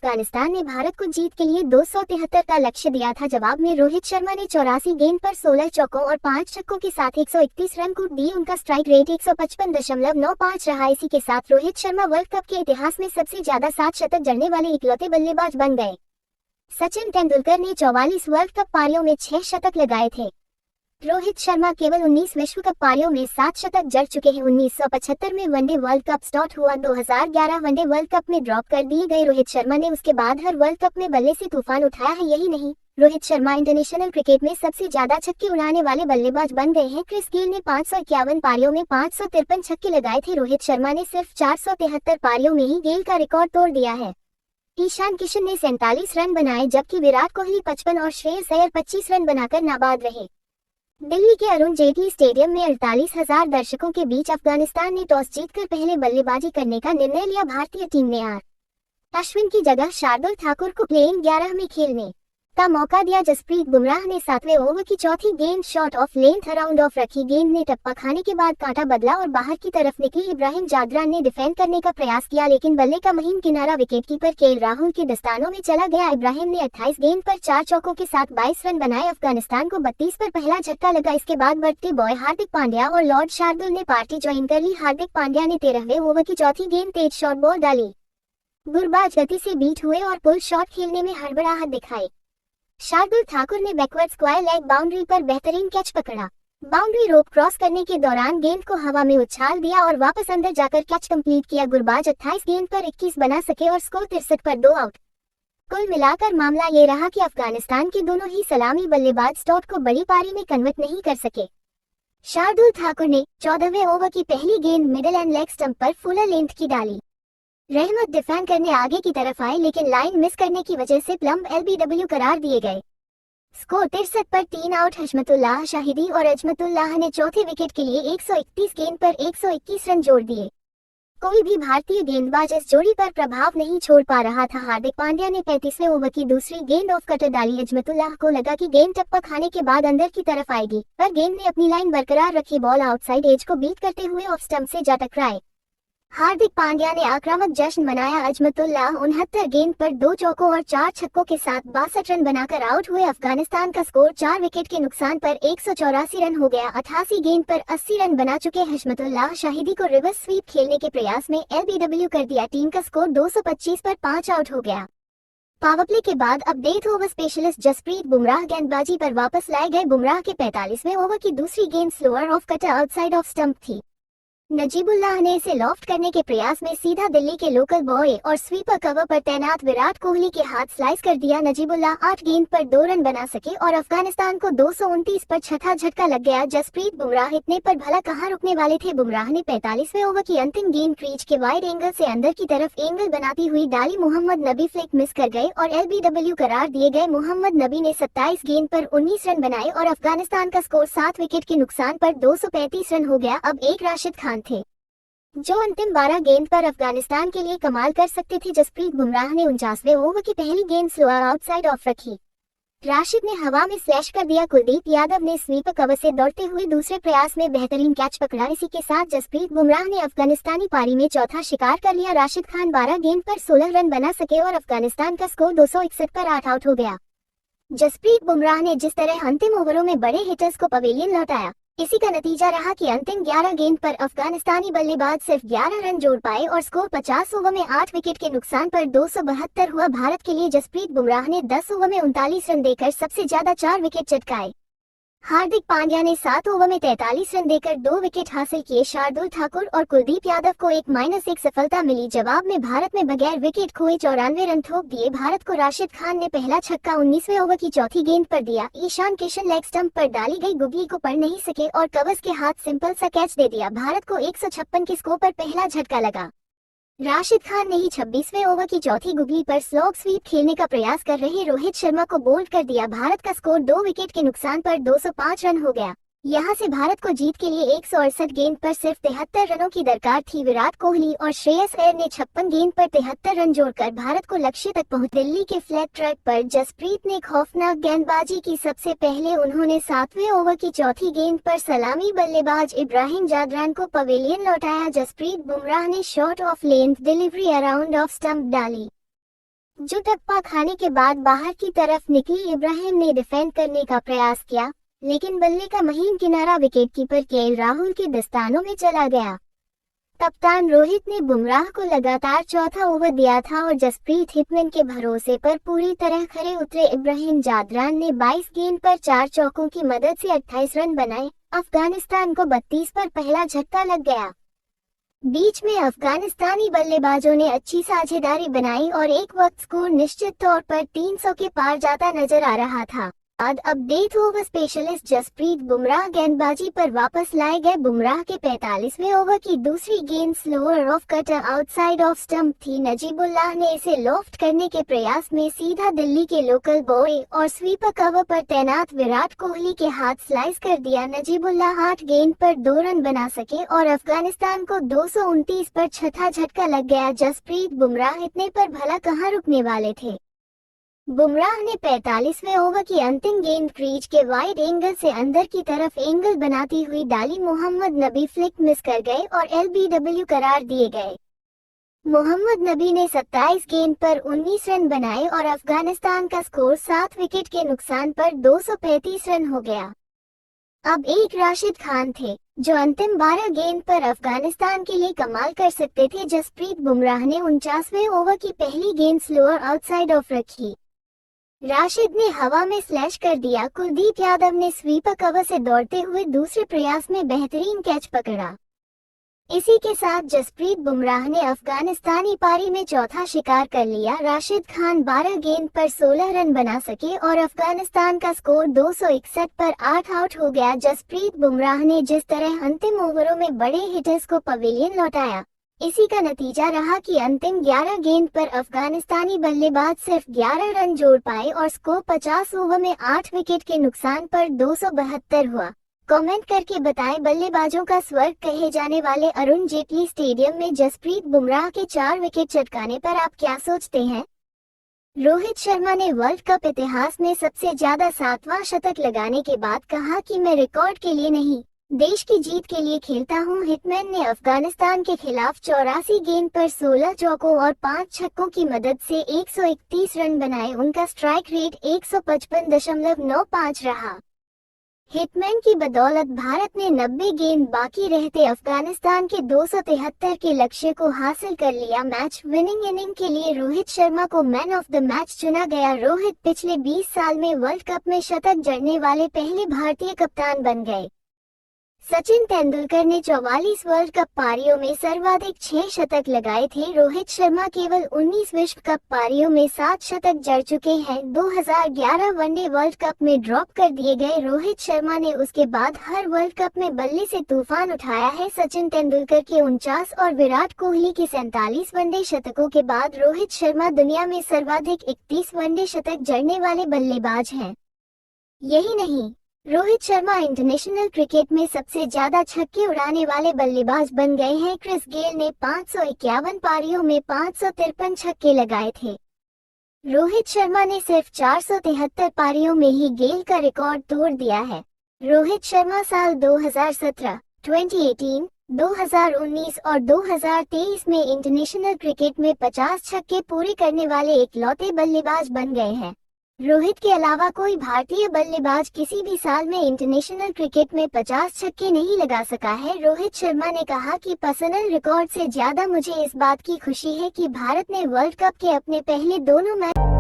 अफगानिस्तान ने भारत को जीत के लिए 273 का लक्ष्य दिया था। जवाब में रोहित शर्मा ने 84 गेंद पर 16 चौकों और 5 छक्कों के साथ 131 रन कूट दिए। उनका स्ट्राइक रेट 155.95 रहा। इसी के साथ रोहित शर्मा वर्ल्ड कप के इतिहास में सबसे ज्यादा 7 शतक जड़ने वाले इकलौते बल्लेबाज बन गए। सचिन तेंदुलकर ने 44 वर्ल्ड कप पारियों में 6 शतक लगाए थे। रोहित शर्मा केवल 19 विश्व कप पारियों में 7 शतक जड़ चुके हैं। 1975 में वनडे वर्ल्ड कप स्टार्ट हुआ। 2011 वनडे वर्ल्ड कप में ड्रॉप कर दिए गए रोहित शर्मा ने उसके बाद हर वर्ल्ड कप में बल्ले से तूफान उठाया है। यही नहीं, रोहित शर्मा इंटरनेशनल क्रिकेट में सबसे ज्यादा छक्के उड़ाने वाले बल्लेबाज बन गए हैं। क्रिस गेल ने 551 पारियों में 553 छक्के लगाए थे। रोहित शर्मा ने सिर्फ 473 पारियों में ही गेल का रिकॉर्ड तोड़ दिया है। ईशान किशन ने 47 रन बनाए, जबकि विराट कोहली 55 और श्रेयस अय्यर 25 रन बनाकर नाबाद रहे। दिल्ली के अरुण जेटली स्टेडियम में 48,000 दर्शकों के बीच अफगानिस्तान ने टॉस जीतकर पहले बल्लेबाजी करने का निर्णय लिया। भारतीय टीम ने अश्विन की जगह शार्दुल ठाकुर को प्लेइंग 11 में खेलने का मौका दिया। जसप्रीत बुमराह ने 7वें ओवर की चौथी गेंद shot of length around of रखी। गेंद ने टप्पा खाने के बाद कांटा बदला और बाहर की तरफ निकली। इब्राहिम जादरान ने डिफेंड करने का प्रयास किया, लेकिन बल्ले का महीन किनारा विकेटकीपर केएल राहुल के दस्तानों में चला गया। इब्राहिम ने 28 गेंद पर 4 चौकों के साथ 22 रन बनाए। अफगानिस्तान को 32 पर पहला झटका लगा। इसके बाद बढ़ते बॉय हार्दिक पांड्या और लॉर्ड शार्दुल ने पार्टी ज्वाइन कर ली। हार्दिक पांड्या ने 13वें ओवर की चौथी गेंद तेज शॉर्ट बॉल डाली। गुरबाज गति से बीट हुए और पुल शॉट खेलने में हड़बड़ाहट दिखाई। शार्दुल ठाकुर ने बैकवर्ड स्क्वायर लेग बाउंड्री पर बेहतरीन कैच पकड़ा। बाउंड्री रोप क्रॉस करने के दौरान गेंद को हवा में उछाल दिया और वापस अंदर जाकर कैच कंप्लीट किया। गुरबाज 28 गेंद पर 21 बना सके और स्कोर 63 पर 2 आउट। कुल मिलाकर मामला ये रहा कि अफगानिस्तान के दोनों ही सलामी बल्लेबाज स्टॉट को बड़ी पारी में कन्वर्ट नहीं कर सके। शार्दुल ठाकुर ने 14वें ओवर की पहली गेंद मिडिल एंड लेग स्टंप पर फुलर लेंथ की डाली। रहमत डिफेंड करने आगे की तरफ आए, लेकिन लाइन मिस करने की वजह से प्लम्ब एलबीडब्ल्यू करार दिए गए। स्कोर 63 पर 3 आउट। हशमतुल्लाह शाहिदी और अजमतुल्लाह ने चौथे विकेट के लिए 131 गेंद पर 121 रन जोड़ दिए। कोई भी भारतीय गेंदबाज इस जोड़ी पर प्रभाव नहीं छोड़ पा रहा था। हार्दिक पांड्या ने 35वें ओवर की दूसरी गेंद ऑफ कटर डाली। अजमतुल्लाह को लगा कि गेंद टप्पा खाने के बाद अंदर की तरफ आएगी, पर गेंद ने अपनी लाइन बरकरार रखी। बॉल आउटसाइड एज को बीट करते हुए ऑफ स्टंप से जा टकराए। हार्दिक पांड्या ने आक्रामक जश्न मनाया। अजमतुल्लाह 69 गेंद पर 2 चौकों और 4 छक्कों के साथ 62 रन बनाकर आउट हुए। अफगानिस्तान का स्कोर 4 विकेट के नुकसान पर 184 रन हो गया। 88 गेंद पर 80 रन बना चुके हशमतुल्लाह शाहिदी को रिवर्स स्वीप खेलने के प्रयास में एलबीडब्ल्यू कर दिया। टीम का स्कोर 225 पर 5 आउट हो गया। पावर प्ले के बाद update over specialist Jasprit Bumrah गेंदबाजी पर वापस लाए गए। बुमराह के 45वें ओवर की दूसरी गेंद slower off cutter outside off stump थी। नजीबुल्लाह ने इसे लॉफ्ट करने के प्रयास में सीधा दिल्ली के लोकल बॉय और स्वीपर कवर पर तैनात विराट कोहली के हाथ स्लाइस कर दिया। नजीबुल्लाह 8 गेंद पर 2 रन बना सके और अफगानिस्तान को 229 पर छठा झटका लग गया। जसप्रीत बुमराह इतने पर भला कहां रुकने वाले थे। बुमराह ने 45वें ओवर की अंतिम गेंद क्रीज के वाइड एंगल से अंदर की तरफ एंगल बनाती हुई डाली। मोहम्मद नबी फ्लिक मिस कर गए और एलबीडब्ल्यू करार दिए गए। मोहम्मद नबी ने 27 गेंद पर 19 रन बनाए और अफगानिस्तान का स्कोर 7 विकेट के नुकसान पर 235 रन हो गया। अब एक राशिद खान थे जो अंतिम 12 गेंद पर अफगानिस्तान के लिए कमाल कर सकते थे। जसप्रीत बुमराह ने 49वें ओवर की पहली गेंद स्लोअर आउटसाइड ऑफ रखी। राशिद ने हवा में स्लैश कर दिया। कुलदीप यादव ने स्वीपर कवर से दौड़ते हुए दूसरे प्रयास में बेहतरीन कैच पकड़ा। इसी के साथ जसप्रीत बुमराह ने अफगानिस्तानी पारी में चौथा शिकार कर लिया। राशिद खान 12 गेंद पर 16 रन बना सके और अफगानिस्तान का स्कोर 261 पर 8 आउट हो गया। जसप्रीत बुमराह ने जिस तरह अंतिम ओवरों में बड़े हिटर्स को पवेलियन लौटाया, इसी का नतीजा रहा कि अंतिम 11 गेंद पर अफगानिस्तानी बल्लेबाज सिर्फ 11 रन जोड़ पाए और स्कोर 50 ओवर में 8 विकेट के नुकसान पर 272 हुआ। भारत के लिए जसप्रीत बुमराह ने 10 ओवर में 39 रन देकर सबसे ज्यादा 4 विकेट चटकाए। हार्दिक पांड्या ने 7 ओवर में 43 रन देकर 2 विकेट हासिल किए। शार्दुल ठाकुर और कुलदीप यादव को 1-1 सफलता मिली। जवाब में भारत में बगैर विकेट खोए 94 रन ठोक दिए। भारत को राशिद खान ने पहला छक्का 19वें ओवर की चौथी गेंद पर दिया। ईशान किशन लेग स्टंप पर डाली गई गुगली को पढ़ नहीं सके और कवर्स के हाथ सिंपल सा कैच दे दिया। भारत को 156 के स्कोर पर पहला झटका लगा। राशिद खान ने ही 26वें ओवर की चौथी गुगली पर स्लॉग स्वीप खेलने का प्रयास कर रहे रोहित शर्मा को बोल्ड कर दिया। भारत का स्कोर 2 विकेट के नुकसान पर 205 रन हो गया। यहां से भारत को जीत के लिए 168 गेंद पर सिर्फ 73 रनों की दरकार थी। विराट कोहली और श्रेयस अय्यर ने 56 गेंद पर 73 रन जोड़कर भारत को लक्ष्य तक पहुंच। दिल्ली के फ्लैट ट्रैक पर जसप्रीत ने खौफनाक गेंदबाजी की। सबसे पहले उन्होंने 7वें ओवर की चौथी गेंद पर सलामी बल्लेबाज इब्राहिम जादरान को पवेलियन लौटाया। जसप्रीत बुमराह ने shot of length delivery around off stump डाली। जो टप्पा खाने के बाद बाहर की तरफ निकली। इब्राहिम ने डिफेंड करने का प्रयास किया, लेकिन बल्ले का महीन किनारा विकेटकीपर केएल राहुल के दस्तानों में चला गया। कप्तान रोहित ने बुमराह को लगातार चौथा ओवर दिया था और जसप्रीत हिटमैन के भरोसे पर पूरी तरह खरे उतरे। इब्राहिम जादरान ने 22 गेंद पर 4 चौकों की मदद से 28 रन बनाए। अफगानिस्तान को 32 पर पहला झटका लग गया। बीच में अफगानिस्तानी बल्लेबाजों ने अच्छी साझेदारी बनाई और एक वक्त स्कोर निश्चित तौर पर 300 के पार जाता नजर आ रहा था। बाद update over specialist Jasprit Bumrah गेंदबाजी पर वापस लाए गए। बुमराह के 45वें ओवर की दूसरी गेंद slower off cutter outside off stump थी। नजीबुल्लाह ने इसे लॉफ्ट करने के प्रयास में सीधा दिल्ली के लोकल बॉय और स्वीपर कवर पर तैनात विराट कोहली के हाथ स्लाइस कर दिया। नजीबुल्लाह 8 गेंद पर 2 रन बना सके और अफगानिस्तान को 229 पर छठा झटका लग गया। जसप्रीत बुमराह इतने पर भला कहां रुकने वाले थे। बुमराह ने 45वें ओवर की अंतिम गेंद क्रीज के वाइड एंगल से अंदर की तरफ एंगल बनाती हुई डाली। मोहम्मद नबी फ्लिक मिस कर गए और एलबीडब्ल्यू करार दिए गए। मोहम्मद नबी ने 27 गेंद पर 19 रन बनाए और अफगानिस्तान का स्कोर 7 विकेट के नुकसान पर 235 रन हो गया। अब एक राशिद खान थे, जो अंतिम 12 गेंद पर अफगानिस्तान के लिए कमाल कर सकते थे। जसप्रीत बुमराह ने 49वें ओवर की पहली गेंद स्लोअर आउटसाइड ऑफ रखी। राशिद ने हवा में स्लैश कर दिया। कुलदीप यादव ने स्वीपर कवर से दौड़ते हुए दूसरे प्रयास में बेहतरीन कैच पकड़ा। इसी के साथ जसप्रीत बुमराह ने अफगानिस्तानी पारी में चौथा शिकार कर लिया। राशिद खान 12 गेंद पर 16 रन बना सके और अफगानिस्तान का स्कोर 261 पर 8 आउट हो गया। जसप्रीत बुमराह ने जिस तरह अंतिम ओवरों में बड़े हिटर्स को पवेलियन लौटाया, इसी का नतीजा रहा कि अंतिम 11 गेंद पर अफगानिस्तानी बल्लेबाज सिर्फ 11 रन जोड़ पाए और स्कोर 50 ओवर में 8 विकेट के नुकसान पर 272 हुआ। कमेंट करके बताएं, बल्लेबाजों का स्वर्ग कहे जाने वाले अरुण जेटली स्टेडियम में जसप्रीत बुमराह के 4 विकेट चटकाने पर आप क्या सोचते हैं? रोहित शर्मा ने वर्ल्ड कप इतिहास में सबसे ज्यादा 7वां शतक लगाने के बाद कहा कि मैं रिकॉर्ड के लिए नहीं, देश की जीत के लिए खेलता हूं। हिटमैन ने अफगानिस्तान के खिलाफ 84 गेंद पर 16 चौकों और 5 छक्कों की मदद से 131 रन बनाए। उनका स्ट्राइक रेट 155.95 रहा। हिटमैन की बदौलत भारत ने 90 गेंद बाकी रहते अफगानिस्तान के 273 के लक्ष्य को हासिल कर लिया। मैच विनिंग इनिंग के लिए रोहित शर्मा को मैन ऑफ द मैच चुना गया। रोहित पिछले 20 साल में वर्ल्ड कप में शतक जड़ने वाले पहले भारतीय कप्तान बन गए। सचिन तेंदुलकर ने 44 वर्ल्ड कप पारियों में सर्वाधिक 6 शतक लगाए थे। रोहित शर्मा केवल 19 विश्व कप पारियों में 7 शतक जड़ चुके हैं। 2011 वनडे वर्ल्ड कप में ड्रॉप कर दिए गए रोहित शर्मा ने उसके बाद हर वर्ल्ड कप में बल्ले से तूफान उठाया है। सचिन तेंदुलकर के 49 और विराट कोहली के 47 वनडे शतकों के बाद रोहित शर्मा दुनिया में सर्वाधिक 31 वनडे शतक जड़ने वाले बल्लेबाज हैं। यही नहीं, रोहित शर्मा इंटरनेशनल क्रिकेट में सबसे ज्यादा छक्के उड़ाने वाले बल्लेबाज बन गए हैं। क्रिस गेल ने 551 पारियों में 553 छक्के लगाए थे। रोहित शर्मा ने सिर्फ 473 पारियों में ही गेल का रिकॉर्ड तोड़ दिया है। रोहित शर्मा साल 2017, 2018, 2019 और 2023 में इंटरनेशनल क्रिकेट में 50 छक्के पूरे करने वाले इकलौते बल्लेबाज बन गए हैं। रोहित के अलावा कोई भारतीय बल्लेबाज किसी भी साल में इंटरनेशनल क्रिकेट में 50 छक्के नहीं लगा सका है। रोहित शर्मा ने कहा कि पर्सनल रिकॉर्ड से ज्यादा मुझे इस बात की खुशी है कि भारत ने वर्ल्ड कप के अपने पहले दोनों मैच